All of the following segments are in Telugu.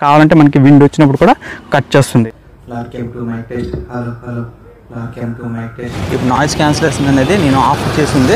కావాలంటే మనకి విండ్ వచ్చినప్పుడు కూడా కట్ చేస్తుంది. ఇప్పుడు నాయిస్ క్యాన్సిలేషన్ అనేది నేను ఆఫ్ చేసింది,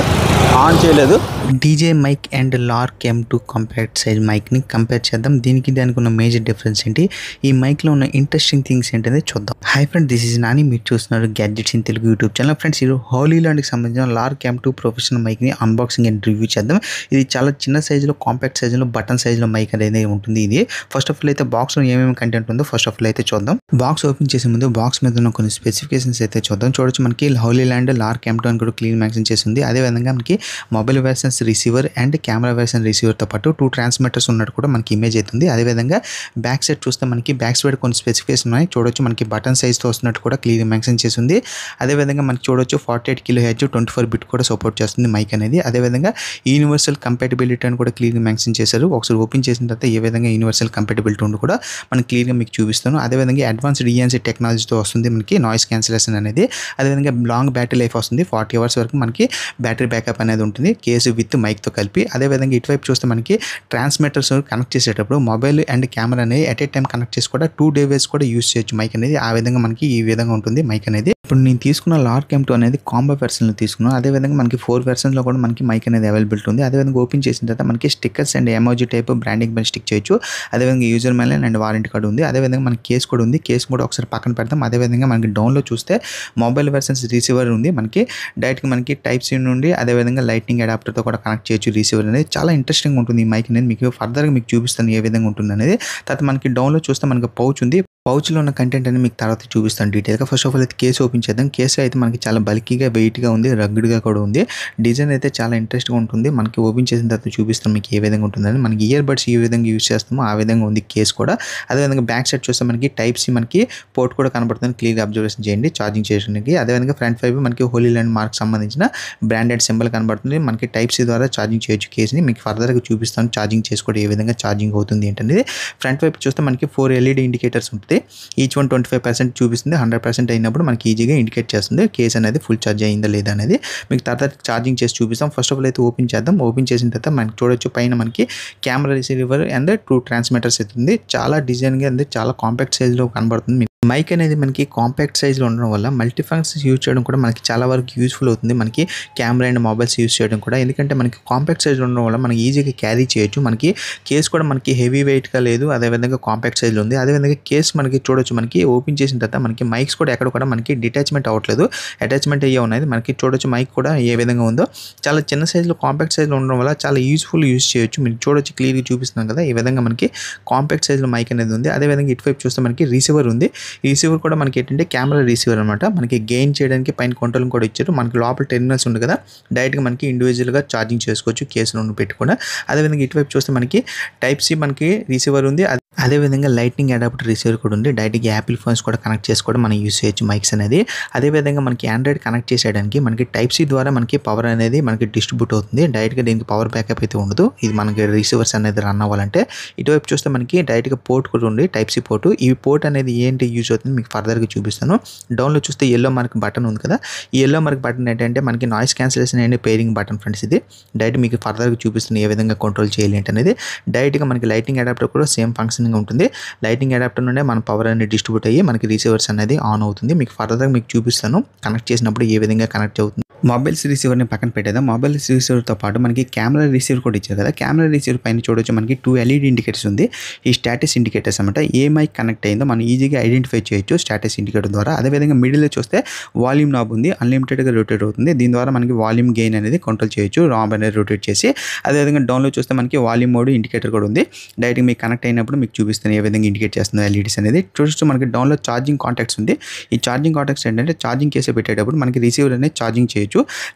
ఆన్ చేయలేదు. DJ mic and Lark M2 compact size మైక్ని కంపేర్ చేద్దాం. దానికి ఉన్న మేజర్ డిఫరెన్స్ ఏంటి, ఈ మైక్లో ఉన్న ఇంట్రెస్టింగ్ థింగ్స్ ఏంటనేది చూద్దాం. Hi friend, this is Nani, మీరు చూస్తున్నారు gadgets in Telugu YouTube channel. Friends, ఇది హోలీలాండ్కి సంబంధించిన లార్క్ M2 ప్రొఫెషనల్ మైక్ని అన్బాక్సింగ్ అండ్ రివ్యూ చేద్దాం. ఇది చాలా చిన్న సైజులో, కాంపాక్ట్ సైజులో, బటన్ సైజులో మైక్ అనేది ఉంటుంది. ఇది ఫస్ట్ ఆఫ్ ఆల్ అయితే బాక్స్లో ఏమేమి కంటెంట్ ఉందో ఫస్ట్ ఆఫ్ ఆల్ అయితే చూద్దాం. బాక్స్ ఓపెన్ చేసే ముందు బాక్స్ మీద ఉన్న కొన్ని స్పెసిఫికేషన్స్ అయితే చూద్దాం. చూడొచ్చు, మనకి హోలీలాండ్ లార్క్ M2 అని కూడా క్లీన్ మ్యాక్సిన్ చేసింది. అదేవిధంగా మనకి mobile versions receiver and camera version రిసీవర్తో పాటు 2 ట్రాన్స్మిటర్స్ ఉన్నట్టు కూడా మనకి ఇమేజ్ అవుతుంది. అదేవిధంగా బ్యాక్ సైడ్ చూస్తే మనకి బ్యాక్ సైడ్ కొన్ని స్పెసిఫికేషన్ ఉన్నాయి. చూడొచ్చు, మనకి బటన్ సైజ్తో వస్తున్నట్టు కూడా క్లియర్ మెన్షన్ చేసింది. అదేవిధంగా మనకి చూడొచ్చు 48 kHz 24 బిట్ కూడా సపోర్ట్ చేస్తుంది మైక్ అనేది. అదేవిధంగా యూనివర్సల్ కంపాటిబిలిటీ అని కూడా క్లియర్గా మెన్షన్ చేశారు. ఒకసారి ఓపెన్ చేసిన తర్వాత ఏ విధంగా యూనివర్సల్ కంపాటిబిలిటీ ఉండి కూడా మనకి క్లియర్గా మీకు చూపిస్తాను. అదేవిధంగా అడ్వాన్స్డ్ ENC టెక్నాలజీతో వస్తుంది మనకి నాయిస్ క్యాన్సిలేషన్ అనేది. అదేవిధంగా లాంగ్ బ్యాటరీ లైఫ్ వస్తుంది, 40 hours వరకు మనకి బ్యాటరీ బ్యాకప్ అనేది ఉంటుంది కేసు విత్ మైక్తో కలిపి. అదేవిధంగా ఇటువైపు చూస్తే మనకి ట్రాన్స్మిటర్స్ కనెక్ట్ చేసేటప్పుడు మొబైల్ అండ్ కెమెరా అనేది ఎట్ ఏ టైం కనెక్ట్ చేసి కూడా 2 devices కూడా యూస్ చేయొచ్చు మైక్ అనేది. ఆ విధంగా మనకి ఈ విధంగా ఉంటుంది మైక్ అనేది. ఇప్పుడు నేను తీసుకున్న లార్క్ M2 అనేది కాంబో వెర్షన్లో తీసుకున్నాను. అదేవిధంగా మనకి 4 వెర్షన్స్లో కూడా మనకి మైక్ అనేది అవైలబిలిటీ ఉంది. అదేవిధంగా ఓపెన్ చేసిన తర్వాత మనకి stickers and emoji type branding పైన స్టిక్ చేయొచ్చు. అదేవిధంగా user male and warranty card ఉంది. అదేవిధంగా మనకి కేస్ కూడా ఉంది. కేస్ కూడా ఒకసారి పక్కన పెడతాం. అదేవిధంగా మనకి డౌన్లో చూస్తే మొబైల్ వెర్షన్స్ రిసీవర్ ఉంది. మనకి డైరెక్ట్గా మనకి టైప్ సి నుండి అదేవిధంగా లైట్నింగ్ అడాప్టర్తో కూడా కనెక్ట్ చేయొచ్చు రిసీవర్ అనేది. చాలా ఇంట్రెస్టింగ్ ఉంటుంది ఈ మైక్ అనేది. మీకు ఫర్దర్గా మీకు చూపిస్తాను ఏ విధంగా ఉంటుంది అనేది. తర్వాత మనకి డౌన్లో చూస్తే మనకి పౌచ్ ఉంది. పౌచ్లో ఉన్న కంటెంట్ అని మీకు తర్వాత చూపిస్తాను డీటెయిల్గా. ఫస్ట్ ఆఫ్ ఆల్ అయితే కేసు ఓపెన్ చేద్దాం. కేసు అయితే మనకి చాలా బల్కీగా, వెయిట్గా ఉంది, రగ్గుడ్గా కూడా ఉంది. డిజైన్ అయితే చాలా ఇంట్రెస్ట్గా ఉంటుంది. మనకి ఓపెన్ చేసిన తర్వాత చూపిస్తాం మీకు ఏ విధంగా ఉంటుందని. మనకి ఇయర్ బడ్స్ ఏ విధంగా యూస్ చేస్తామో ఆ విధంగా ఉంది కేసు కూడా. అదేవిధంగా బ్యాక్ సైడ్ చూస్తే మనకి టైప్ సి మనకి పోర్ట్ కూడా కనబడుతుంది. క్లియర్గా అబ్జర్వేషన్ చేయండి ఛార్జింగ్ చేయడానికి. అదేవిధంగా ఫ్రంట్ వైపు మనకి హోలీలాండ్ మార్క్ సంబంధించిన బ్రాండెడ్ సింబల్ కనబడుతుంది. మనకి టైప్ సి ద్వారా ఛార్జింగ్ చేయొచ్చు కేసుని. మీకు ఫర్దర్గా చూపిస్తాను ఛార్జింగ్ చేసుకోవడం ఏ విధంగా ఛార్జింగ్ అవుతుంది ఏంటనేది. ఫ్రంట్ వైపు చూస్తే మనకి 4 LED ఇండికేటర్స్ ఉంటుంది. ఈచ్ వన్ 25% చూపిస్తుంది. 100% అయినప్పుడు మనకి ఈజీగా ఇండికేట్ చేస్తుంది కేస్ అనేది ఫుల్ ఛార్జ్ అయిందా లేదా అనేది. మీకు తర్వాత ఛార్జింగ్ చేసి చూపిస్తాం. ఫస్ట్ ఆఫ్ ఆల్ అయితే ఓపెన్ చేద్దాం. ఓపెన్ చేసిన తర్వాత మనకి చూడొచ్చు పైన మనకి కెమెరా రిసీవర్ అండ్ 2 ట్రాన్స్మిటర్స్ అవుతుంది. చాలా డిజైన్గా అండ్ చాలా కాంపాక్ట్ సైజ్లో కనబడుతుంది. మైక్ అనేది మనకి కాంపాక్ట్ సైజ్లో ఉండడం వల్ల మల్టీ ఫంక్షన్స్ యూజ్ చేయడం కూడా మనకి చాలా వరకు యూస్ఫుల్ అవుతుంది. మనకి కెమెరా అండ్ మొబైల్స్ యూజ్ చేయడం కూడా. ఎందుకంటే మనకి కాంపాక్ట్ సైజ్లో ఉండడం వల్ల మనకి ఈజీగా క్యారీ చేయొచ్చు. మనకి కేస్ కూడా మనకి హెవీ వెయిట్గా లేదు, అదేవిధంగా కాంపాక్ట్ సైజ్లో ఉంది. అదేవిధంగా కేస్ మనకి చూడొచ్చు, మనకి ఓపెన్ చేసిన తర్వాత మనకి మైక్స్ కూడా ఎక్కడ కూడా మనకి డిటాచ్మెంట్ అవ్వట్లేదు, అటాచ్మెంట్ అయ్యే ఉన్నది. మనకి చూడొచ్చు మైక్ కూడా ఏ విధంగా ఉందో. చాలా చిన్న సైజులో కాంపాక్ట్ సైజ్లో ఉండడం వల్ల చాలా యూస్ఫుల్ యూజ్ చేయొచ్చు. మీరు చూడొచ్చు, క్లియర్గా చూపిస్తున్నాం కదా. ఈ విధంగా మనకి కాంపాక్ట్ సైజ్లో మైక్ అనేది ఉంది. అదేవిధంగా ఇటువైపు చూస్తే మనకి రిసీవర్ ఉంది. ఈ రిసీవర్ కూడా మనకి ఏంటంటే కెమెరా రిసీవర్ అనమాట. మనకి గెయిన్ చేయడానికి పైన కంట్రోల్ కూడా ఇచ్చారు. మనకి లోపల టెర్మినల్స్ ఉంది కదా, డైరెక్ట్గా మనకి ఇండివిజువల్గా ఛార్జింగ్ చేసుకోవచ్చు కేసులో పెట్టుకుని. అదేవిధంగా ఇటువైపు చూస్తే మనకి టైప్ సి మనకి రిసీవర్ ఉంది. అదేవిధంగా లైట్నింగ్ అడాప్టర్ రిసీవర్ కూడా ఉంది. డైరెక్ట్గా యాపిల్ ఫోన్స్ కూడా కనెక్ట్ చేసుకోవడం మనం యూస్ చేయొచ్చు మైక్స్ అనేది. అదేవిధంగా మనకి ఆండ్రాయిడ్ కనెక్ట్ చేసేయడానికి మనకి టైప్ సి ద్వారా మనకి పవర్ అనేది మనకి డిస్ట్రిబ్యూట్ అవుతుంది. డైరెక్ట్గా దీనికి పవర్ బ్యాకప్ అయితే ఉండదు. ఇది మనకి రిసీవర్స్ అనేది రన్ అవ్వాలంటే. ఇటువైపు చూస్తే మనకి డైరెక్ట్గా పోర్ట్ కూడా ఉంది, టైప్ సి పోర్ట్. ఈ పోర్ట్ అనేది ఏంటి యూజ్ అవుతుంది మీకు ఫర్దర్గా చూపిస్తాను. డౌన్లో చూస్తే ఎల్లో మార్క్ బటన్ ఉంది కదా. ఈ ఎల్లో మార్క్ బటన్ ఏంటంటే మనకి noise cancellation and pairing button friends. ఇది డైరెక్ట్ మీకు ఫర్దర్గా చూపిస్తుంది ఏ విధంగా కంట్రోల్ చేయాలి ఏంటనేది. డైరెక్ట్గా మనకి లైటింగ్ అడాప్టర్ కూడా సేమ్ ఫంక్షనింగ్ ఉంటుంది. లైటింగ్ అడాప్టర్ నుండే మన పవర్ అనేది డిస్ట్రిబ్యూట్ అయ్యి మనకి రిసీవర్స్ అనేది ఆన్ అవుతుంది. మీకు ఫర్దర్గా మీకు చూపిస్తాను కనెక్ట్ చేసినప్పుడు ఏ విధంగా కనెక్ట్ అవుతుంది. మొబైల్స్ రిసీవర్ని పక్కన పెట్టేద్దాం. మొబైల్ రిసీవర్తో పాటు మనకి కెమెరా రిసీవర్ కూడా ఇచ్చారు కదా. కెమెరా రిసీవర్ పైన చూడొచ్చు మనకి 2 LED ఇండికేటర్స్ ఉంది. ఈ స్టాటస్ ఇండికేటర్స్ అనమాట. ఏ మైక్ కనెక్ట్ అయిందో మనం ఈజీగా ఐడెంటిఫై చేయొచ్చు స్టాటస్ ఇండికేటర్ ద్వారా. అదేవిధంగా మిడిల్లో చూస్తే వాల్యూమ్ నాబ్ ఉంది, అన్లిమిటెడ్గా రొటేట్ అవుతుంది. దీని ద్వారా మనకి వాల్యూమ్ గెయిన్ అనేది కంట్రోల్ చేయొచ్చు, నాబ్ అనేది రొటేట్ చేసి. అదేవిధంగా డౌన్లో చూస్తే మనకి వాల్యూమ్ మోడ్ ఇండికేటర్ కూడా ఉంది. డైరెక్ట్గా మీకు కనెక్ట్ అయినప్పుడు మీకు చూపిస్తాను ఏ విధంగా ఇండికేట్ చేస్తుంది LEDs అనేది. చూడొచ్చు మనకి డౌన్లో ఛార్జింగ్ కాంటాక్ట్స్ ఉంది. ఈ ఛార్జింగ్ కాంటాక్ట్స్ ఏంటంటే ఛార్జింగ్ కేసే పెట్టేటప్పుడు మనకి రిసీవర్ అనేది ఛార్జింగ్ చేయొచ్చు,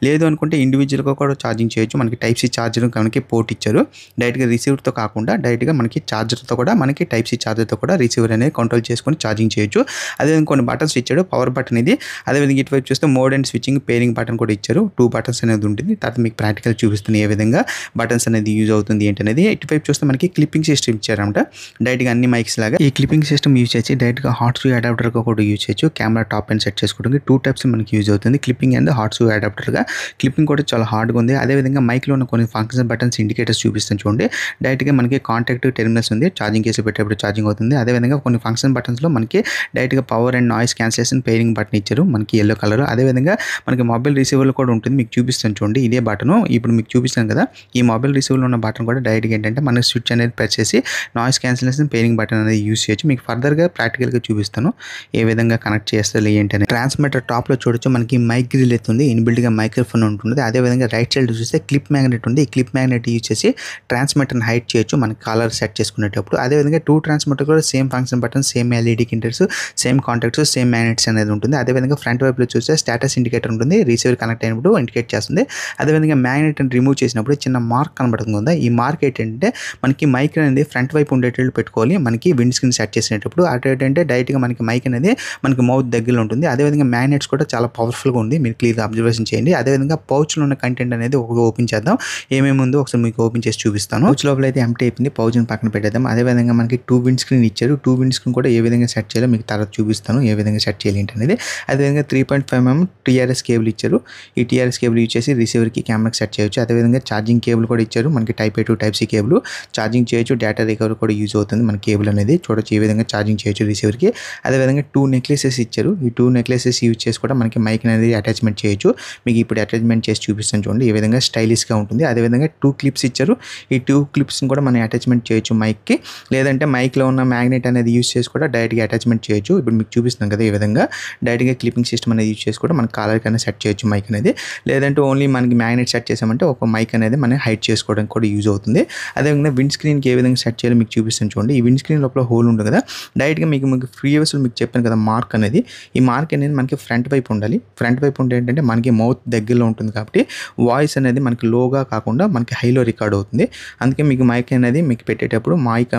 లేదు అనుకుంటే ఇండివిజువల్గా కూడా ఛార్జింగ్ చేయొచ్చు. మనకి టైప్ సి ఛార్జర్ మనకి పోర్ట్ ఇచ్చారు. డైరెక్ట్గా రిసీవర్తో కాకుండా డైరెక్ట్గా మనకి ఛార్జర్తో కూడా మనకి టైప్ సి ఛార్జర్తో కూడా రిసీవర్ అనేది కంట్రోల్ చేసుకొని ఛార్జింగ్ చేయొచ్చు. అదేవిధంగా కొన్ని బటన్స్ ఇచ్చాడు, పవర్ బటన్ ఇది. అదేవిధంగా ఇటువైపు చూస్తే mode and switching pairing button కూడా ఇచ్చారు. 2 బటన్స్ అనేది ఉంటుంది. తర్వాత మీకు ప్రాక్టికల్ చూపిస్తుంది ఏ విధంగా బటన్స్ అనేది యూజ్ అవుతుంది ఏంటనేది. ఇటువైపు చూస్తే మనకి క్లిప్పింగ్ సిస్టమ్ ఇచ్చారన్నమాట. డైరెక్ట్గా అన్ని మైక్స్ లాగా ఈ క్లిప్పింగ్ సిస్టమ్ యూజ్ చేసి డైరెక్ట్గా హాట్ స్విచ్ అడాప్టర్గా కూడా యూజ్ చేయొచ్చు. కెమెరా టాప్ అండ్ సెట్ చేసుకోవడానికి 2 టైప్స్ మనకి యూజ్ అవుతుంది, క్లిప్పింగ్ అండ్ హాట్ స్విచ్ అడాప్టర్గా. క్లిప్పింగ్ కూడా చాలా హార్డ్గా ఉంది. అదేవిధంగా మైక్లో ఉన్న కొన్ని ఫంక్షన్ బటన్స్ ఇండికేటర్స్ చూపిస్తాను చూడండి. డైరెక్ట్గా మనకి కాంటాక్ట్ టెర్మినల్స్ ఉంది, ఛార్జింగ్ కేసు పెట్టేప్పుడు ఛార్జింగ్ అవుతుంది. అదేవిధంగా కొన్ని ఫంక్షన్ బటన్స్లో మనకి డైరెక్ట్గా power and noise cancellation pairing button ఇచ్చారు మనకి ఎల్లో కలర్. అదేవిధంగా మనకి మొబైల్ రిసీవర్లు కూడా ఉంటుంది, మీకు చూపిస్తాను చూడండి. ఇదే బటన్ ఇప్పుడు మీకు చూపిస్తాను కదా, ఈ మొబైల్ రిసీవర్లో ఉన్న బటన్ కూడా డైరెక్ట్గా ఏంటంటే మనకి స్విచ్ అనేది ప్రెస్ చేసి నాయిస్ క్యాన్సిలేషన్ పెయిరింగ్ బటన్ అనేది యూస్ చేయొచ్చు. మీకు ఫర్దర్గా ప్రాక్టికల్గా చూపిస్తాను ఏ విధంగా కనెక్ట్ చేస్తారు ఏంటని. ట్రాన్స్మిటర్ టాప్లో చూడొచ్చు మనకి మైక్ గ్రిల్ అవుతుంది, ఇన్బిల్డ్గా మైక్రోఫోన్ ఉంటుంది. అదేవిధంగా రైట్ సైడ్ చూస్తే క్లిప్ మ్యాగ్నెట్ ఉంది. ఈ క్లిప్ మ్యాగ్నెట్ యూజ్ చేసి ట్రాన్స్మిటర్ని హైడ్ చేయొచ్చు మనకి కాలర్ సెట్ చేసుకునేటప్పుడు. అదేవిధంగా 2 ట్రాన్స్మిటర్ కూడా same function button, same LED indicators, same contacts, same magnets అనేది ఉంటుంది. అదేవిధంగా ఫ్రంట్ వైపులో చూస్తే స్టేటస్ ఇండికేటర్ ఉంటుంది, రిసీవర్ కనెక్ట్ అయినప్పుడు ఇండికేట్ చేస్తుంది. అదేవిధంగా మ్యాగ్నెట్ రిమూవ్ చేసినప్పుడు చిన్న మార్క్ కనబడుతుంది కదా, ఈ మార్క్ ఏంటంటే మనకి మైక్ అనేది ఫ్రంట్ వైపు ఉండేటట్లు పెట్టుకోవాలి మనకి విండ్ స్క్రీన్ సెట్ చేసినప్పుడు. అటు ఏంటంటే డైరెక్ట్గా మనకి మైక్ అనేది మనకి మౌత్ దగ్గరలో ఉంటుంది. అదేవిధంగా మ్యాగ్నెట్స్ కూడా చాలా పవర్ఫుల్గా ఉంది, మీరు క్లియర్గా అబ్జర్వేషన్ చేయండి. అదేవిధంగా పౌచ్లో ఉన్న కంటెంట్ అనేది ఓపెన్ చేద్దాం, ఏమేమి ఉందో ఒకసారి మీకు ఓపెన్ చేసి చూపిస్తాను. పౌచ్ లోపల అయితే ఎంటీ అయిపోయింది, పౌచ్ని పక్కన పెట్టేద్దాం. అదేవిధంగా మనకి 2 విండ్ స్క్రీన్ ఇచ్చారు, 2 విండ్ స్క్రీన్ కూడా ఏ విధంగా సెట్ చేయాలో మీకు తర్వాత చూపిస్తాను, ఏ విధంగా సెట్ చేయాలి ఏంటనేది. అదేవిధంగా 3.5mm టీఆర్ఎస్ కేబుల్ ఇచ్చారు, ఈ టీఆర్ఎస్ కేబుల్ యూజ్ చేసి రిసీవర్కి కెమెరాకి సెట్ చేయొచ్చు. అదేవిధంగా ఛార్జింగ్ కేబుల్ కూడా ఇచ్చారు మనకి, type A to type C cable, charging చేయొచ్చు, డేటా రికవరీ కూడా యూజ్ అవుతుంది మన కేబుల్ అనేది చూడొచ్చు, ఏ విధంగా ఛార్జింగ్ చేయొచ్చు రిసీవర్కి. అదేవిధంగా 2 నెక్లెసెస్ ఇచ్చారు, ఈ 2 నెక్లెసెస్ యూజ్ చేసి కూడా మనకి మైక్ అనేది అటాచ్మెంట్ చేయొచ్చు. మీకు ఇప్పుడు అటాచ్మెంట్ చేసి చూపిస్తాను చూడండి, ఏ విధంగా స్టైలిష్గా ఉంటుంది. అదేవిధంగా 2 క్లిప్స్ ఇచ్చారు, ఈ 2 క్లిప్స్ని కూడా మనం అటాచ్మెంట్ చేయొచ్చు మైక్కి, లేదంటే మైక్లో ఉన్న మ్యాగ్నెట్ అనేది యూజ్ చేసి కూడా డైరెక్ట్గా అటాచ్మెంట్ చేయొచ్చు. ఇప్పుడు మీకు చూపిస్తున్నాం కదా, ఈ విధంగా డైరెక్ట్గా క్లిప్పింగ్ సిస్టమ్ అనేది యూజ్ చేసి కూడా మన కాలర్కి అనేది సెట్ చేయొచ్చు మైక్ అనేది. లేదంటే ఓన్లీ మనకి మ్యాగ్నెట్ సెట్ చేసామంటే ఒక మైక్ అనేది మనం హైడ్ చేసుకోవడానికి కూడా యూజ్ అవుతుంది. అదేవిధంగా విండ్ స్క్రీన్కి ఏ విధంగా సెట్ చేయాలో మీకు చూపిస్తాను చూడండి. ఈ విండ్ స్క్రీన్ లోపల హోల్ ఉంటుంది కదా, డైరెక్ట్గా మీకు ప్రీవియస్లో మీకు చెప్పాను కదా మార్క్ అనేది, ఈ మార్క్ అనేది మనకి ఫ్రంట్ వైపు ఉండాలి. ఫ్రంట్ వైపు ఉంటే ఏంటంటే మనకి మౌత్ దగ్గరలో ఉంటుంది కాబట్టి వాయిస్ అనేది మనకి లోగా కాకుండా మనకి హైలో రికార్డ్ అవుతుంది. అందుకే మీకు మైక్ అనేది మీకు పెట్టేటప్పుడు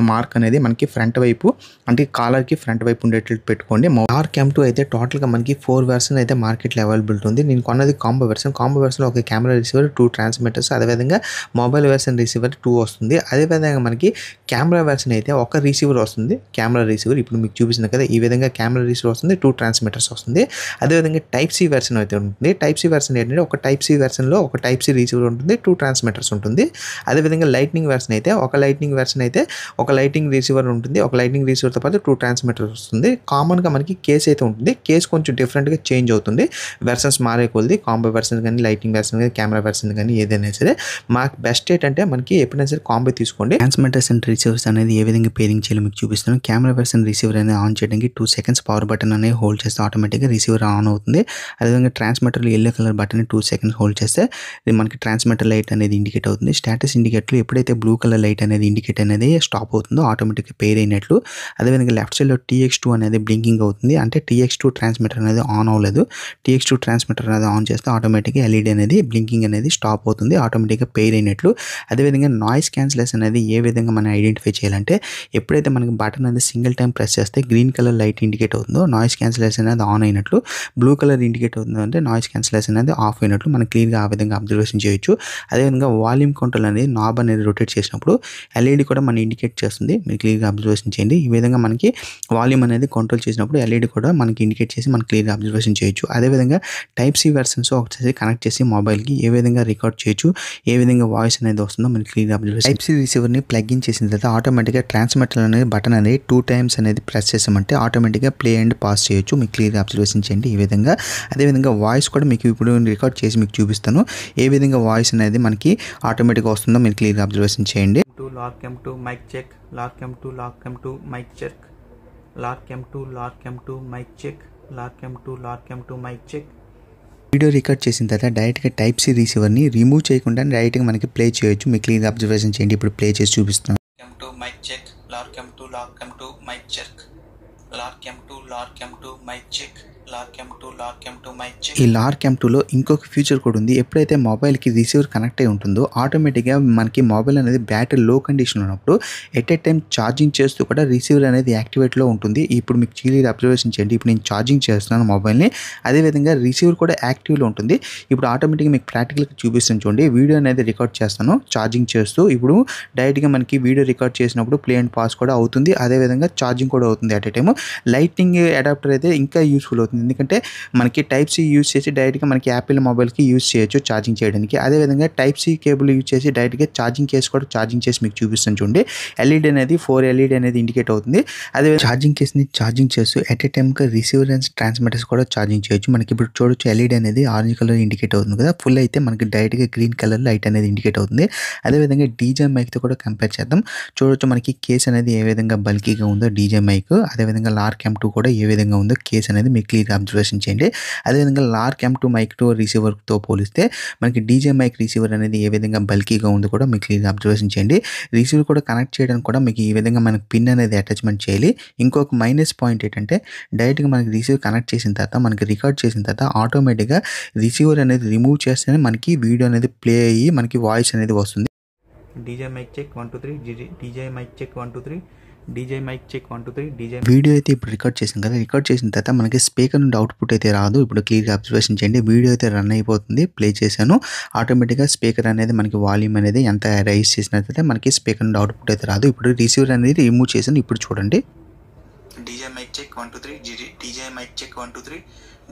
మార్క్ అనేది మనకి ఫ్రంట్ వైపు అంటే కాలర్కి ఫ్రంట్ వైపు ఉండేటట్టు పెట్టుకోండి. లార్క్ M2 అయితే టోటల్గా మనకి 4 వెర్షన్ అయితే మార్కెట్లో అవైలబిలిటీ ఉంది. నేను కొన్నది కాంబో వెర్షన్, కాంబో వెర్షన్లో ఒక కెమెరా రిసీవర్, 2 ట్రాన్స్మిటర్స్, అదేవిధంగా మొబైల్ వెర్షన్ రిసీవర్ 2 వస్తుంది. అదేవిధంగా మనకి కెమెరా వెర్షన్ అయితే ఒక రిసీవర్ వస్తుంది, కెమెరా రిసీవర్ ఇప్పుడు మీకు చూపిస్తుంది కదా, ఈ విధంగా కెమెరా రిసీవర్ వస్తుంది, 2 ట్రాన్స్మిటర్స్ వస్తుంది. అదేవిధంగా టైప్ C వెర్షన్ అయితే ఉంటుంది. టైప్ C వెర్షన్ ఏంటంటే ఒక టైప్ C వెర్షన్లో ఒక టైప్ C రిసీవర్ ఉంటుంది, 2 ట్రాన్స్మిటర్స్ ఉంటుంది. అదేవిధంగా లైట్నింగ్ వెర్షన్ అయితే ఒక లైట్నింగ్ రిసీవర్ ఉంటుంది, ఒక లైట్నింగ్ రిసీవర్తో పాటు 2 ట్రాన్స్మిటర్స్ వస్తుంది. కామన్గా మనకి కేస్ అయితే ఉంటుంది, కేస్ కొంచెం డిఫరెంట్గా చేంజ్ అవుతుంది, వెర్షన్స్ మారే కొద్ది. కాంబో వెర్షన్ కానీ, లైటింగ్ వెర్షన్ కానీ, కెమెరా వెర్షన్ కానీ ఏదైనా సరే మాకు బెస్ట్ ఏంటంటే మనకి ఎప్పుడైనా సరే కాంబో తీసుకోండి. ట్రాన్స్మిటర్స్ అండ్ రిసీవర్స్ అనేది ఏ విధంగా పేరింగ్ చేయాలో మీకు చూపిస్తాను. కెమెరా వెర్షన్ రిసీవర్ అనేది ఆన్ చేయడానికి 2 సెకండ్స్ పవర్ బటన్ అనేది హోల్డ్ చేస్తే ఆటోమేటిక్గా రిసీవర్ ఆన్ అవుతుంది. అదేవిధంగా ట్రాన్స్మిటర్లో yellow colour button 2 seconds hold చేస్తే ఇది మనకి ట్రాన్స్మిటర్ లైట్ అనేది ఇండికేట్ అవుతుంది. స్టేటస్ ఇండికేటర్లో ఎప్పుడైతే బ్లూ కలర్ లైట్ అనేది ఇండికేట్ అనేది స్టాప్ అవుతుందో ఆటోమేటిక్గా పేర్ అయినట్లు. అదేవిధంగా లెఫ్ట్ సైడ్లో TX2 అనేది బ్లింకింగ్ అవుతుంది, అంటే TX2 ట్రాన్స్మిటర్ అనేది ఆన్ అవ్వలేదు. TX2 ట్రాన్స్మిటర్ అనేది ఆన్ చేస్తే ఆటోమేటిక్గా LED అనేది బ్లింకింగ్ అనేది స్టాప్ అవుతుంది, ఆటోమేటిక్గా పేర్ అయినట్లు. అదేవిధంగా నాయిస్ క్యాన్సిలేషన్ అనేది ఏ విధంగా మనం ఐడెంటిఫై చేయాలంటే ఎప్పుడైతే మనకి బటన్ అనేది సింగిల్ టైం ప్రెస్ చేస్తే గ్రీన్ కలర్ లైట్ ఇండికేట్ అవుతుందో నాయిస్ క్యాన్సిలేషన్ అనేది ఆన్ అయినట్లు, బ్లూ కలర్ ఇండికేట్ అవుతుందో అంటే నాయిస్ క్యాన్సిలేషన్ అనేది ఆఫ్ అయినట్లు మనం క్లియర్గా ఆ విధంగా అబ్జర్వేషన్ చేయొచ్చు. అదేవిధంగా వాల్యూమ్ కంట్రోల్ అనేది నాబ్ అనేది రొటేట్ చేసినప్పుడు LED కూడా మనం ఇండికేట్ చేస్తుంది, మీరు క్లియర్గా అబ్జర్వేషన్ చేయండి. ఈ విధంగా మనకి వాల్యూమ్ అనేది కంట్రోల్ చేసినప్పుడు LED కూడా మనకి ఇండికేట్ చేసి మనం క్లియర్గా అబ్జర్వేషన్ చేయొచ్చు. అదేవిధంగా టైప్ C వెర్షన్స్ ఒకసారి కనెక్ట్ చేసి మొబైల్కి ఏ విధంగా రికార్డ్ చేయొచ్చు, ఏ విధంగా వాయిస్ అనేది వస్తుందో మనకి క్లియర్గా అబ్జర్వేషన్. టైప్ C రిసీవర్ని ప్లగ్ ఇన్ చేసిన తర్వాత ఆటోమేటిక్గా ట్రాన్స్మిటర్ అనేది బటన్ అనేది 2 టైమ్స్ అనేది ప్రెస్ చేసామంటే ఆటోమేటిక్గా ప్లే అండ్ పాస్ చేయొచ్చు, మీకు క్లియర్గా అబ్జర్వేషన్ చేయండి ఈ విధంగా. అదేవిధంగా వాయిస్ కూడా మీకు ఇప్పుడు రికార్డ్ చేసి మీకు చూపిస్తాను, ఏ విధంగా వాయిస్ అనేది మనకి ఆటోమేటిక్గా వస్తుందో మీరు క్లియర్గా అబ్జర్వేషన్ చేయండి. Lark M2 mic check, Lark M2 mic check, Lark M2 mic check, Lark M2 mic check. Video record చేసిన తర్వాత డైరెక్ట్గా టైప్ C రిసీవర్ని రిమూవ్ చేయకుండా డైరెక్ట్గా మనకి ప్లే చేయొచ్చు, మీకు క్లియర్గా అబ్జర్వేషన్ చేయండి. ఇప్పుడు ప్లే చేసి చూపిస్తున్నాను. M2 mic check, Lark M2 mic check, Lark M2 mic check. ఈ లార్క్ M2లో ఇంకొక ఫీచర్ కూడా ఉంది. ఎప్పుడైతే మొబైల్కి రిసీవర్ కనెక్ట్ అయి ఉంటుందో ఆటోమేటిక్గా మనకి మొబైల్ అనేది బ్యాటరీ లో కండిషన్ ఉన్నప్పుడు ఎట్ ఏ టైం ఛార్జింగ్ చేస్తూ కూడా రిసీవర్ అనేది యాక్టివేట్లో ఉంటుంది. ఇప్పుడు మీకు క్లియర్ అబ్జర్వేషన్ చేయండి. ఇప్పుడు నేను ఛార్జింగ్ చేస్తున్నాను మొబైల్ని, అదేవిధంగా రిసీవర్ కూడా యాక్టివ్లో ఉంటుంది. ఇప్పుడు ఆటోమేటిక్గా మీకు ప్రాక్టికల్గా చూపిస్తాను చూడండి. వీడియో అనేది రికార్డ్ చేస్తాను ఛార్జింగ్ చేస్తూ. ఇప్పుడు డైరెక్ట్గా మనకి వీడియో రికార్డ్ చేసినప్పుడు ప్లే అండ్ పాస్ కూడా అవుతుంది, అదేవిధంగా ఛార్జింగ్ కూడా అవుతుంది at a time. Lighting adapter అయితే ఇంకా యూస్ఫుల్ అవుతుంది, ఎందుకంటే మనకి టైప్ సి యూజ్ చేసి డైరెక్ట్గా మనకి యాపిల్ మొబైల్కి యూజ్ చేయొచ్చు ఛార్జింగ్ చేయడానికి. అదేవిధంగా టైప్ సి కేబుల్ యూజ్ చేసి డైరెక్ట్గా ఛార్జింగ్ కేసు కూడా ఛార్జింగ్ చేసి మీకు చూపిస్తాను చూడండి. ఎల్ఈడి అనేది 4 ఎల్ఈడి అనేది ఇండికేట్ అవుతుంది. అదే ఛార్జింగ్ కేసుని ఛార్జింగ్ చేస్తూ ఎట్ ఏ టైమ్గా రిసీవర్ అండ్ ట్రాన్స్మిటర్స్ కూడా ఛార్జింగ్ చేయొచ్చు. మనకి ఇప్పుడు చూడొచ్చు ఎల్ఈడి అనేది ఆరెంజ్ కలర్ ఇండికేట్ అవుతుంది కదా, ఫుల్ అయితే మనకి డైరెక్ట్గా గ్రీన్ కలర్ లైట్ అనేది ఇండికేట్ అవుతుంది. అదేవిధంగా డీజే మైక్తో కూడా కంపేర్ చేద్దాం. చూడొచ్చు మనకి కేస్ అనేది ఏ విధంగా బల్కీగా ఉందో డీజే మైక్, అదేవిధంగా లార్క్ M2 కూడా ఏ విధంగా ఉందో కేస్ అనేది మీకు క్లియర్గా అబ్జర్వేషన్ చేయండి. అదేవిధంగా లార్క్ M2 మైక్ టు రిసీవర్తో పోలిస్తే మనకి డీజే మైక్ రిసీవర్ అనేది ఏ విధంగా బల్కీగా ఉందో కూడా మీకు క్లియర్గా అబ్జర్వేషన్ చేయండి. రిసీవర్ కూడా కనెక్ట్ చేయడానికి కూడా మీకు ఈ విధంగా మనకి పిన్ అనేది అటాచ్మెంట్ చేయాలి. ఇంకొక మైనస్ పాయింట్ ఏంటంటే డైరెక్ట్గా మనకి రిసీవర్ కనెక్ట్ చేసిన తర్వాత మనకి రికార్డ్ చేసిన తర్వాత ఆటోమేటిక్గా రిసీవర్ అనేది రిమూవ్ చేస్తేనే మనకి వీడియో అనేది ప్లే అయ్యి మనకి వాయిస్ అనేది వస్తుంది. DJ mic check 1 2 3, DJ mic check 1 2 3, DJ mic check 1 2 3, DJ. Video అయితే ఇప్పుడు రికార్డ్ చేసాం కదా, రికార్డ్ చేసిన తర్వాత మనకి స్పీకర్ నుండి అవుట్పుట్ అయితే రాదు. ఇప్పుడు క్లియర్గా అబ్జర్వేషన్ చేయండి. వీడియో అయితే రన్ అయిపోతుంది, ప్లే చేశాను. ఆటోమేటిక్గా స్పీకర్ అనేది మనకి వాల్యూమ్ అనేది ఎంత రైజ్ చేసినట్లయితే మనకి స్పీకర్ నుండి అవుట్పుట్ అయితే రాదు. ఇప్పుడు రిసీవర్ అనేది రిమూవ్ చేశాను. ఇప్పుడు చూడండి. DJ mic check 1 2 3, DJ mic check 1 2 3,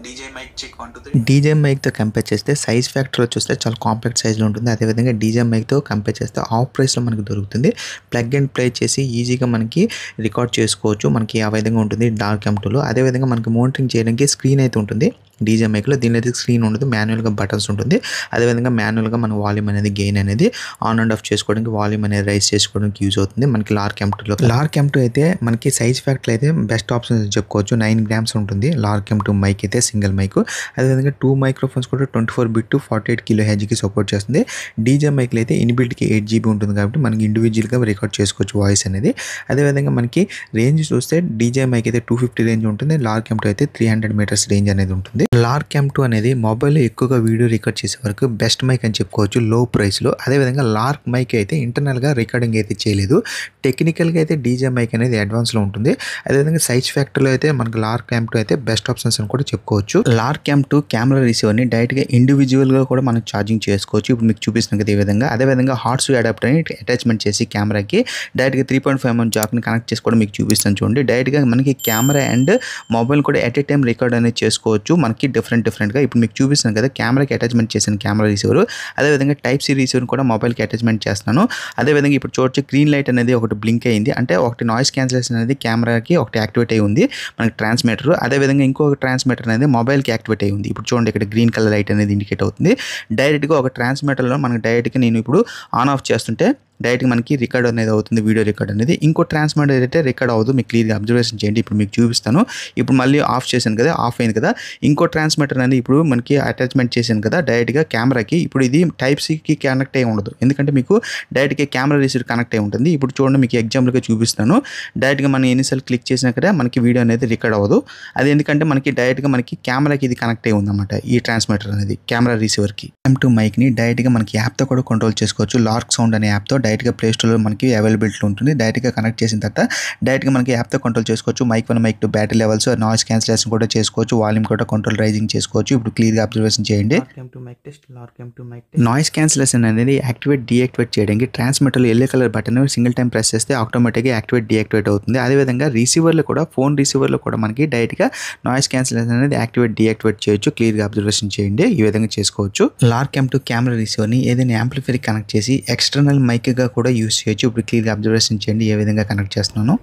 DJ mic check 1 2 3. DJ మైక్తో కంపేర్ చేస్తే సైజ్ ఫ్యాక్టర్లో చూస్తే చాలా కాంపాక్ట్ సైజ్లో ఉంటుంది. అదేవిధంగా డీజే మైక్తో కంపేర్ చేస్తే ఆఫ్ ప్రైస్లో మనకి దొరుకుతుంది. ప్లగ్ అండ్ ప్లే చేసి ఈజీగా మనకి రికార్డ్ చేసుకోవచ్చు. మనకి ఆ విధంగా ఉంటుంది లార్క్ M2లో. అదేవిధంగా మనకి మోనిటరింగ్ చేయడానికి స్క్రీన్ అయితే ఉంటుంది డీజే మైక్లో. దీని అయితే స్క్రీన్ ఉండదు, మాన్యువల్గా బటన్స్ ఉంటుంది. అదేవిధంగా మాన్యువల్గా మన వాల్యూమ్ అనేది గెయిన్ అనేది ఆన్ అండ్ ఆఫ్ చేసుకోవడానికి, వాల్యూమ్ అనేది రైజ్ చేసుకోవడానికి యూజ్ అవుతుంది మనకి లార్క్ M2లో. లార్క్ M2 అయితే మనకి సైజ్ ఫ్యాక్టర్ అయితే బెస్ట్ ఆప్షన్ చెప్పుకోవచ్చు. 9 grams ఉంటుంది లార్క్ M2 మైక్ అయితే, సింగిల్ మైక్. అదేవిధంగా 2 మైక్రోఫోన్స్ కూడా 24 to 48 kHzకి సపోర్ట్ చేస్తుంది. డీజే మైక్లో అయితే ఇన్బిల్ట్కి 8 GB ఉంటుంది కాబట్టి మనకి ఇండివిజువల్గా రికార్డ్ చేసుకోవచ్చు వాయిస్ అనేది. అదేవిధంగా మనకి రేంజ్ చూస్తే డీజే మైక్ అయితే 250 రేంజ్ ఉంటుంది, లార్క్ M2 అయితే 300 meters రేంజ్ అనేది ఉంటుంది. లార్క్ M2 అనేది మొబైల్లో ఎక్కువగా వీడియో రికార్డ్ చేసే వరకు బెస్ట్ మైక్ అని చెప్పుకోవచ్చు లో ప్రైస్లో. అదేవిధంగా లార్క్ మైక్ అయితే ఇంటర్నల్గా రికార్డింగ్ అయితే చేయలేదు. టెక్నికల్గా అయితే డీజే మైక్ అనేది అడ్వాన్స్లో ఉంటుంది. అదేవిధంగా సైజ్ ఫ్యాక్టర్లో అయితే మనకి లార్క్ M2 అయితే బెస్ట్ ఆప్షన్స్ అని కూడా చెప్పుకోవచ్చు. లార్క్ M2 కెమెరా రిసీవర్ని డైరెక్ట్గా ఇండివిజువల్గా కూడా మనం ఛార్జింగ్ చేసుకోవచ్చు. ఇప్పుడు మీకు చూపిస్తుంది కదా ఈ విధంగా. అదేవిధంగా హాట్ స్విచ్ అడాప్టర్ని అటాచ్మెంట్ చేసి కెమెరాకి డైరెక్ట్గా 3.5mm జాక్ని కనెక్ట్ చేసి కూడా మీకు చూపిస్తాను చూడండి. డైరెక్ట్గా మనకి కెమెరా అండ్ మొబైల్ కూడా ఎట్ ఏ టైం రికార్డ్ అనేది చేసుకోవచ్చు మనకి డిఫరెంట్గా. ఇప్పుడు మీకు చూపిస్తాను కదా కెమెరాకి అటాచ్మెంట్ చేసిన కెమెరా రిసీవర్, అదేవిధంగా టైప్ సి రిసీవర్ కూడా మొబైల్కి అటాచ్మెంట్ చేస్తున్నాను. అదేవిధంగా ఇప్పుడు చూడొచ్చు గ్రీన్ లైట్ అనేది ఒకటి బ్లింక్ అయింది, అంటే ఒకటి నాయిస్ క్యాన్సిలేషన్ అనేది కెమెరాకి ఒకటి యాక్టివేట్ అయి ఉంది మనకి ట్రాన్స్మిటర్. అదేవిధంగా ఇంకొక ట్రాన్స్మిటర్ అనేది మొబైల్కి యాక్టివేట్ అయి ఉంది. ఇప్పుడు చూడండి ఇక్కడ గ్రీన్ కలర్ లైట్ అనేది ఇండికేట్ అవుతుంది. డైరెక్ట్గా ఒక ట్రాన్స్మిటర్లో మనకి డైరెక్ట్గా నేను ఇప్పుడు ఆన్ ఆఫ్ చేస్తుంటే డైరెక్ట్గా మనకి రికార్డ్ అనేది అవుతుంది, వీడియో రికార్డ్ అనేది. ఇంకో ట్రాన్స్మిటర్ అయితే రికార్డ్ అవుతుంది, మీకు క్లియర్గా అబ్జర్వేషన్ చేయండి. ఇప్పుడు మీకు చూపిస్తాను. ఇప్పుడు మళ్ళీ ఆఫ్ చేశాను కదా, ఆఫ్ అయింది కదా. ఇంకో ట్రాన్స్మిటర్ అనేది ఇప్పుడు మనకి అటాచ్మెంట్ చేశాను కదా డైరెక్ట్గా కెమెరాకి. ఇప్పుడు ఇది టైప్ సికి కనెక్ట్ అయి ఉండదు, ఎందుకంటే మీకు డైరెక్ట్గా కెమెరా రిసీవర్ కనెక్ట్ అయి ఉంటుంది. ఇప్పుడు చూడండి మీకు ఎగ్జాంపుల్గా చూపిస్తాను. డైరెక్ట్గా మనం ఎన్నిసార్లు క్లిక్ చేసినా కదా మనకి వీడియో అనేది రికార్డ్ అవ్వదు. అది ఎందుకంటే మనకి డైరెక్ట్గా మనకి కెమెరాకి ఇది కనెక్ట్ అయి ఉందన్నమాట ఈ ట్రాన్స్మిటర్ అనేది కెమెరా రిసీవర్కి. M2 మైక్ని డైరెక్ట్గా మనకి యాప్తో కూడా కంట్రోల్ చేసుకోవచ్చు. లార్క్ సౌండ్ అనే యాప్తో డైరెక్ట్గా ప్లే స్టోర్లో మనకి అవైలబిలిటీ ఉంటుంది. డైరెక్ట్గా కనెక్ట్ చేసిన తర్వాత డైరెక్ట్గా మనకి యాప్తో కంట్రోల్ చేసుకోవచ్చు. Mic 1 mic 2 battery levels, noise cancellation కూడా చేసుకోవచ్చు, వాల్యూమ్ కూడా కంట్రోల్ రైజింగ్ చేసుకోవచ్చు. ఇప్పుడు క్లియర్గా అబ్జర్వేషన్ చేయండి. నాయిస్ క్యాన్సిలేషన్ అనేది యాక్టివేట్ డీయాక్టివేట్ చేయడానికి ట్రాన్స్మిటర్లో yellow colour button single time press చేస్తే ఆటోమేటిక్గా యాక్టివేట్ డీయాక్టివేట్ అవుతుంది. అదేవిధంగా రిసీవర్లో కూడా ఫోన్ రిసీవర్లో కూడా మనకి డైరెక్ట్గా నాయిస్ క్యాన్సిలేషన్ అనేది యాక్టివేట్ డీయాక్టివేట్ చేయొచ్చు. క్లియర్గా అబ్జర్వేషన్ చేయండి, ఈ విధంగా చేసుకోవచ్చు. లార్క్ M2 కెమెరా రిసీవర్ని ఏదైనా యాంప్లిఫైర్ కనెక్ట్ చేసి ఎక్స్టర్నల్ మైక్గా కూడా యూస్ చేయొచ్చు. ఇప్పుడు క్లియర్గా అబ్జర్వేషన్ చేయండి ఏ విధంగా కనెక్ట్ చేస్తున్నాను.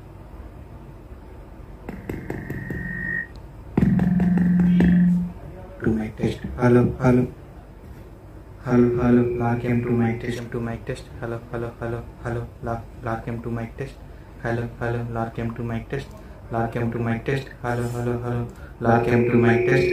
Hello hello hello hello Lark M2 mic test, M2 mic test. Hello hello hello hello Lark M2 mic test. Hello hello Lark M2 mic test. Lark M2 mic test. Hello hello hello. Lark M2 mic test.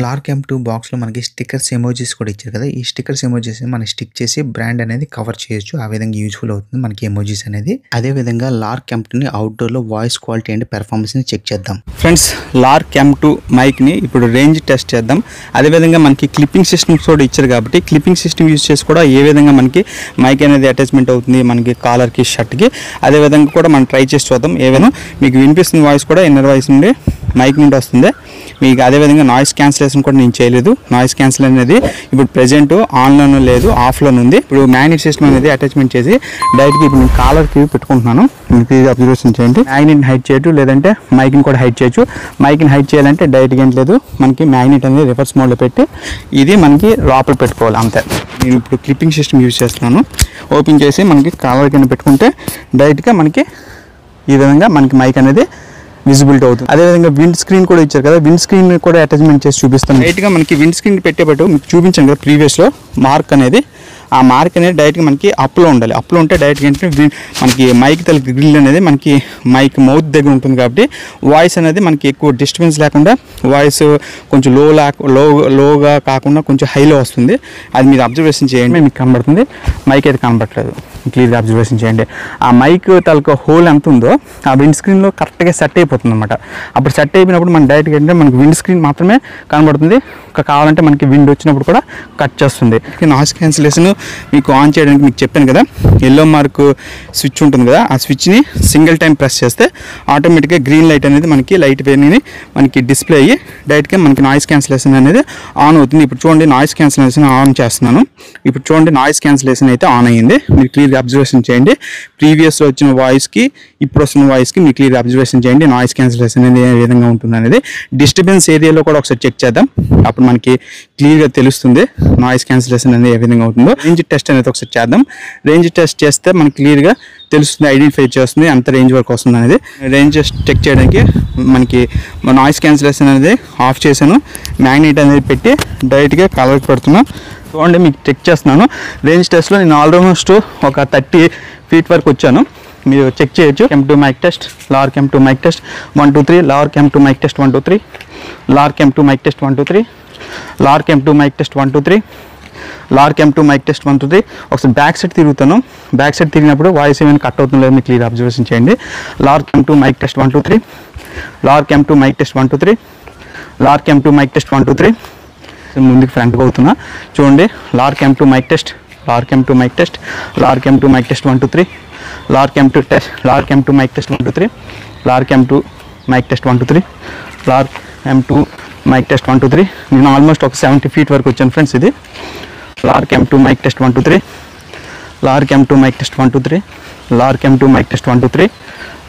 Lark M2 బాక్స్లో మనకి స్టిక్కర్స్ ఎమోజీస్ కూడా ఇచ్చారు కదా. ఈ స్టిక్కర్స్ ఎమోజీస్ మనం స్టిక్ చేసి బ్రాండ్ అనేది కవర్ చేయొచ్చు. ఆ విధంగా యూజ్ఫుల్ అవుతుంది మనకి ఎమోజీస్ అనేది. అదే విధంగా లార్క్ M2ని అవుట్డోర్లో వాయిస్ క్వాలిటీ అండ్ పెర్ఫార్మెన్స్ని చెక్ చేద్దాం. ఫ్రెండ్స్, లార్క్ M2 మైక్ని ఇప్పుడు రేంజ్ టెస్ట్ చేద్దాం. అదేవిధంగా మనకి క్లిప్పింగ్ సిస్టమ్స్ కూడా ఇచ్చారు కాబట్టి క్లిప్పింగ్ సిస్టమ్ యూజ్ చేసి కూడా ఏ విధంగా మనకి మైక్ అనేది అటాచ్మెంట్ అవుతుంది మనకి కాలర్కి, షర్ట్కి. అదేవిధంగా కూడా మనం ట్రై చేసి చూద్దాం. ఏవైనా మీకు వినిపిస్తున్న వాయిస్ కూడా ఇన్నర్ వాయిస్ నుండి మైక్ నుండి వస్తుంది మీకు. అదేవిధంగా నాయిస్ క్యాన్సిలేషన్ కూడా నేను చేయలేదు. నాయిస్ క్యాన్సిల్ అనేది ఇప్పుడు ప్రెజెంట్ ఆన్లోనూ లేదు, ఆఫ్లోనే ఉంది. ఇప్పుడు మ్యాగ్నెట్ సిస్టమ్ అనేది అటాచ్మెంట్ చేసి డైరెక్ట్గా ఇప్పుడు నేను కాలర్కి పెట్టుకుంటున్నాను. మీకు అబ్జర్వేషన్ చేయండి. మ్యాగ్నెట్ని హైట్ చేయొచ్చు, లేదంటే మైక్ని కూడా హైట్ చేయొచ్చు. మైక్ని హైట్ చేయాలంటే డైరెక్ట్గా ఏం లేదు, మనకి మ్యాగ్నెట్ అనేది రివర్స్ మోడ్లో పెట్టి ఇది మనకి లోపల పెట్టుకోవాలి అంతే. నేను ఇప్పుడు క్లిప్పింగ్ సిస్టమ్ యూజ్ చేస్తున్నాను. ఓపెన్ చేసి మనకి కాలర్ కింద పెట్టుకుంటే డైరెక్ట్గా మనకి ఈ విధంగా మనకి మైక్ అనేది విజిబిలిటీ అవుతుంది. అదేవిధంగా విండ్ స్క్రీన్ కూడా ఇచ్చారు కదా, విండ్ స్క్రీన్ కూడా అటాచ్మెంట్ చేసి చూపిస్తాను. డైరెక్ట్గా మనకి విండ్ స్క్రీన్ పెట్టేటప్పుడు మీకు చూపించాను కదా ప్రీవియస్లో మార్క్ అనేది. ఆ మార్క్ అనేది డైరెక్ట్గా మనకి అప్లో ఉండాలి. అప్లో ఉంటే డైరెక్ట్గా ఏంటంటే మనకి మైక్ తల గ్రిల్ అనేది మనకి మైక్ మౌత్ దగ్గర ఉంటుంది కాబట్టి వాయిస్ అనేది మనకి ఎక్కువ డిస్టర్బెన్స్ లేకుండా వాయిస్ కొంచెం లోగా కాకుండా కొంచెం హైలో వస్తుంది. అది మీరు అబ్జర్వేషన్ చేయండి, మీకు కనబడుతుంది. మైక్ అయితే కనబడట్లేదు, క్లియర్గా అబ్జర్వేషన్ చేయండి. ఆ మైక్ తలక హోల్ ఎంత ఉందో ఆ విండ్ స్క్రీన్లో కరెక్ట్గా సెట్ అయిపోతుంది అనమాట. అప్పుడు సెట్ అయిపోయినప్పుడు మన డైరెక్ట్గా ఏంటంటే మనకి విండ్ స్క్రీన్ మాత్రమే కనబడుతుంది. కావాలంటే మనకి విండ్ వచ్చినప్పుడు కూడా కట్ చేస్తుంది. నాయిస్ క్యాన్సిలేషన్ మీకు ఆన్ చేయడానికి మీకు చెప్పాను కదా, ఎల్లో మార్క్ స్విచ్ ఉంటుంది కదా, ఆ స్విచ్ని సింగిల్ టైం ప్రెస్ చేస్తే ఆటోమేటిక్గా గ్రీన్ లైట్ అనేది మనకి లైట్ వేని మనకి డిస్ప్లే అయ్యి డైరెక్ట్గా మనకి నాయిస్ క్యాన్సిలేషన్ అనేది ఆన్ అవుతుంది. ఇప్పుడు చూడండి, నాయిస్ క్యాన్సిలేషన్ ఆన్ చేస్తున్నాను. ఇప్పుడు చూడండి, నాయిస్ క్యాన్సిలేషన్ అయితే ఆన్ అయ్యింది. మీరు క్లియర్గా అబ్జర్వేషన్ చేయండి. ప్రీవియస్లో వచ్చిన వాయిస్కి ఇప్పుడు వస్తున్న వాయిస్కి మీరు క్లియర్గా అబ్జర్వేషన్ చేయండి. నాయిస్ క్యాన్సిలేషన్ అనేది ఏ విధంగా ఉంటుంది అనేది డిస్టర్బెన్స్ ఏరియాలో కూడా ఒకసారి చెక్ చేద్దాం. అప్పుడు మనకి క్లియర్గా తెలుస్తుంది నాయిస్ క్యాన్సిలేషన్ అనేది ఏ విధంగా అవుతుందో. రేంజ్ టెస్ట్ అనేది ఒకసారి చేద్దాం. రేంజ్ టెస్ట్ చేస్తే మనకి క్లియర్గా తెలుస్తుంది, ఐడెంటిఫై చేస్తుంది ఎంత రేంజ్ వరకు వస్తుంది అనేది. రేంజ్ చెక్ చేయడానికి మనకి నాయిస్ క్యాన్సిలేషన్ అనేది ఆఫ్ చేశాను. మ్యాగ్నెట్ అనేది పెట్టి డైరెక్ట్గా కలర్కి పెడుతున్నాను. చూడండి, మీకు చెక్ చేస్తున్నాను. రేంజ్ టెస్ట్లో నేను ఆల్మోస్ట్ ఒక 30 feet వరకు వచ్చాను. మీరు చెక్ చేయొచ్చు. M2 mic test, Lark M2 mic test 1 2 3, Lark M2 mic test 1 2 3, Lark M2 mic test 1 2 3, Lark M2 mic test 1 2 3, Lark M2 mic test 1 2 3. ఒకసారి బ్యాక్ సైడ్ తిరుగుతాను. బ్యాక్ సైడ్ తిరిగినప్పుడు వాయిస్ ఏమైనా కట్ అవుతుందో లేదో మీకు క్లియర్ అబ్జర్వేషన్ చేయండి. Lark M2 mic test 1 2 3, Lark M2 mic test 1 2 3, Lark M2 mic test 1 2 3. ముందుకు ఫ్రంట్గా అవుతున్నా చూడండి. Lark M2 mic test, Lark M2 mic test, Lark M2 mic test 1 2 3, Lark M2 test, Lark M2 mic test 1 2 3, Lark M2 mic test 1 2 3, Lark M2 mic test 1 2 3. నేను ఆల్మోస్ట్ ఒక 70 feet వరకు వచ్చాను ఫ్రెండ్స్. ఇది Lark M2 mic test 1 2 3, Lark M2 mic test 1 2 3, Lark M2 mic test 1 2 3,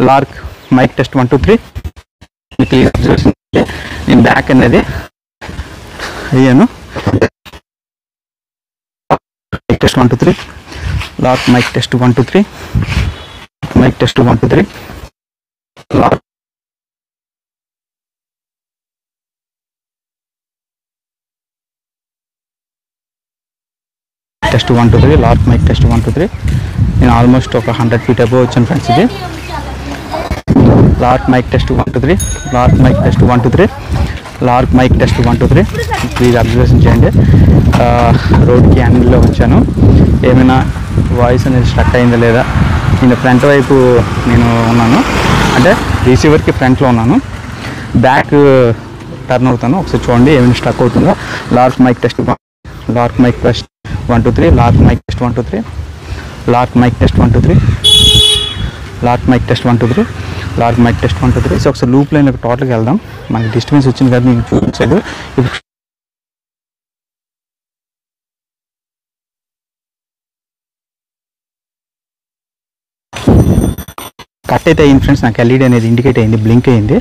Lark mic test 1 2 3. నేను బ్యాక్ అనేది అయ్యాను. Mic test 1 2 3, Lark mic test 1 2 3, mic test 1 2 3, Lark test 1 2 3, Lark mic test 1 2 3. నేను ఆల్మోస్ట్ ఒక 100 feet అబోవ్ వచ్చాను ఫ్రెండ్స్. ఇది Lark mic test 1 2 3, Lark mic test 1 2 3, Lark mic test 1 2 3. Please observation చేయండి. రోడ్కి యాంగిల్లో వచ్చాను. ఏమైనా వాయిస్ అనేది స్ట్రక్ అయిందా లేదా. నేను ఫ్రంట్ వైపు నేను ఉన్నాను, అంటే రిసీవర్కి ఫ్రంట్లో ఉన్నాను. బ్యాక్ టర్న్ అవుతాను. ఒకసారి చూడండి ఏమైనా స్ట్రక్ అవుతుందో. Lark mic test, Lark mic test 1 2 3, Lark mic test 1 2 3, Lark mic test 1 2 3, Lark mic test 1 2 3, Lark mic test 1 2 3. So ఒకసారి లూప్ లైన్లోకి టోటల్గా వెళ్దాం. మనకి డిస్టర్బెన్స్ వచ్చింది కదా నేను చూపించలేదు. ఇప్పుడు కట్ అయితే అయింది ఫ్రెండ్స్. నాకు ఎల్ఈడి అనేది ఇండికేట్ అయింది, బ్లింక్ అయింది,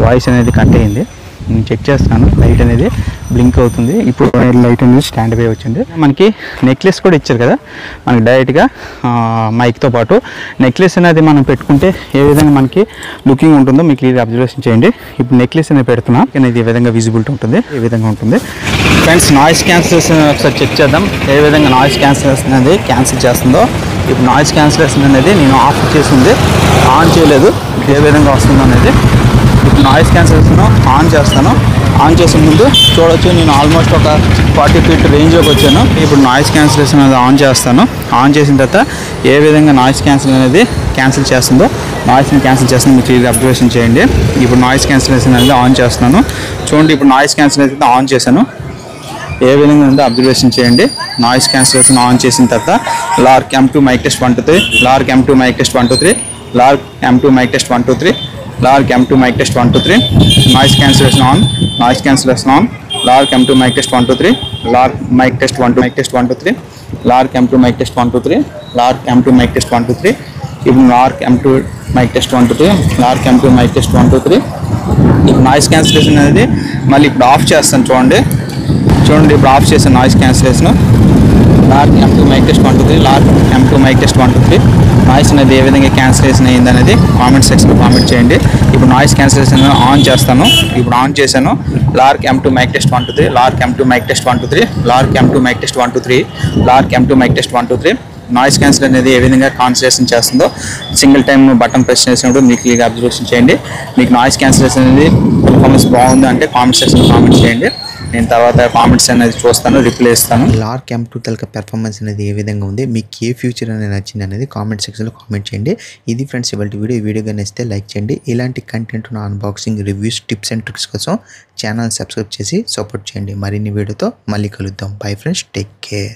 వాయిస్ అనేది కట్ అయింది. నేను చెక్ చేస్తాను, లైట్ అనేది బ్లింక్ అవుతుంది. ఇప్పుడు లైట్ అనేది స్టాండ్ బై వచ్చింది. మనకి నెక్లెస్ కూడా ఇచ్చారు కదా, మనకి డైరెక్ట్గా మైక్తో పాటు నెక్లెస్ అనేది మనం పెట్టుకుంటే ఏ విధంగా మనకి లుకింగ్ ఉంటుందో మీకు క్లియర్గా అబ్జర్వేషన్ చేయండి. ఇప్పుడు నెక్లెస్ అనేది పెడుతున్నా, అనేది ఏ విధంగా విజిబిలిటీ ఉంటుంది, ఏ విధంగా ఉంటుంది. ఫ్రెండ్స్, నాయిస్ క్యాన్సిలేషన్ ఒకసారి చెక్ చేద్దాం, ఏ విధంగా నాయిస్ క్యాన్సిలేషన్ అనేది క్యాన్సిల్ చేస్తుందో. ఇప్పుడు నాయిస్ క్యాన్సిలేషన్ అనేది నేను ఆఫ్ చేసింది, ఆన్ చేయలేదు. ఏ విధంగా వస్తుంది అనేది ఇప్పుడు నాయిస్ క్యాన్సిలేషన్ ఆన్ చేస్తాను. ఆన్ చేసే ముందు చూడొచ్చు, నేను ఆల్మోస్ట్ ఒక 40 feet రేంజ్లోకి వచ్చాను. ఇప్పుడు నాయిస్ క్యాన్సిలేషన్ అనేది ఆన్ చేస్తాను. ఆన్ చేసిన తర్వాత ఏ విధంగా నాయిస్ క్యాన్సిల్ అనేది క్యాన్సిల్ చేస్తుందో, నాయిస్ని క్యాన్సిల్ చేస్తుందో మీరు క్లియర్గా అబ్జర్వేషన్ చేయండి. ఇప్పుడు నాయిస్ క్యాన్సిలేషన్ అనేది ఆన్ చేస్తున్నాను. చూడండి, ఇప్పుడు నాయిస్ క్యాన్సిలేషన్ ఆన్ చేశాను. ఏ విధంగా ఉందో అబ్జర్వేషన్ చేయండి. నాయిస్ క్యాన్సిలేషన్ ఆన్ చేసిన తర్వాత Lark M2 mic test 1 2 3, Lark M2 mic test 1 2 3, Lark M2 mic test 1 2 3, Lark M2 mic test 1 2 3, noise cancellation on, noise cancellation on, Lark M2 mic test 1 2 3, Lark mic test 1 2 mic test 1 2 3, Lark M2 mic test 1 2 3, Lark M2 mic test 1 2 3. ఇప్పుడు lark M2 mic test 1 2 3, Lark M2 mic test 1 2 3. ఇప్పుడు నాయిస్ క్యాన్సిలేషన్ అనేది మళ్ళీ ఇప్పుడు ఆఫ్ చేస్తాను. చూడండి ఇప్పుడు ఆఫ్ చేసాను noise cancellation. Lark M2 mic test 1 2 3, Lark M2 mic test 1 2 3. Noise అనేది ఏ విధంగా క్యాన్సిలేషన్ అయ్యింది అనేది కామెంట్ సెక్షన్లో కామెంట్ చేయండి. ఇప్పుడు నాయిస్ క్యాన్సిలేషన్ ఆన్ చేస్తాను. ఇప్పుడు ఆన్ చేశాను. Lark M2 mic test 1 2 3, Lark M2 mic test 1 2 3, Lark M2 mic test 1 2 3, Lark M2 mic test 1 2 3. Noise cancel అనేది ఏ విధంగా కాన్సన్ట్రేషన్ చేస్తుందో సింగిల్ టైం బటన్ ప్రెస్ చేసినప్పుడు మీకు క్లియర్గా అబ్జర్వేషన్ చేయండి. మీకు నాయిస్ క్యాన్సిలేషన్ అనేది పర్ఫార్మెన్స్ బాగుంది అంటే కామెంట్ సెక్షన్లో కామెంట్ చేయండి. నేను తర్వాత కామెంట్స్ అనేది చూస్తాను, రిప్లై ఇస్తాను. లార్క్ M2 తలక పెర్ఫార్మెన్స్ అనేది ఏ విధంగా ఉంది, మీకు ఏ ఫ్యూచర్ అనేది నచ్చింది అనేది కామెంట్ సెక్షన్లో కామెంట్ చేయండి. ఇది ఫ్రెండ్స్ ఇవాళ వీడియో. ఈ వీడియో నచ్చితే లైక్ చేయండి. ఇలాంటి కంటెంట్ ఉన్న unboxing, reviews, tips and tricks కోసం ఛానల్ సబ్స్క్రైబ్ చేసి సపోర్ట్ చేయండి. మరిన్ని వీడియోతో మళ్ళీ కలుద్దాం. Bye friends, take care.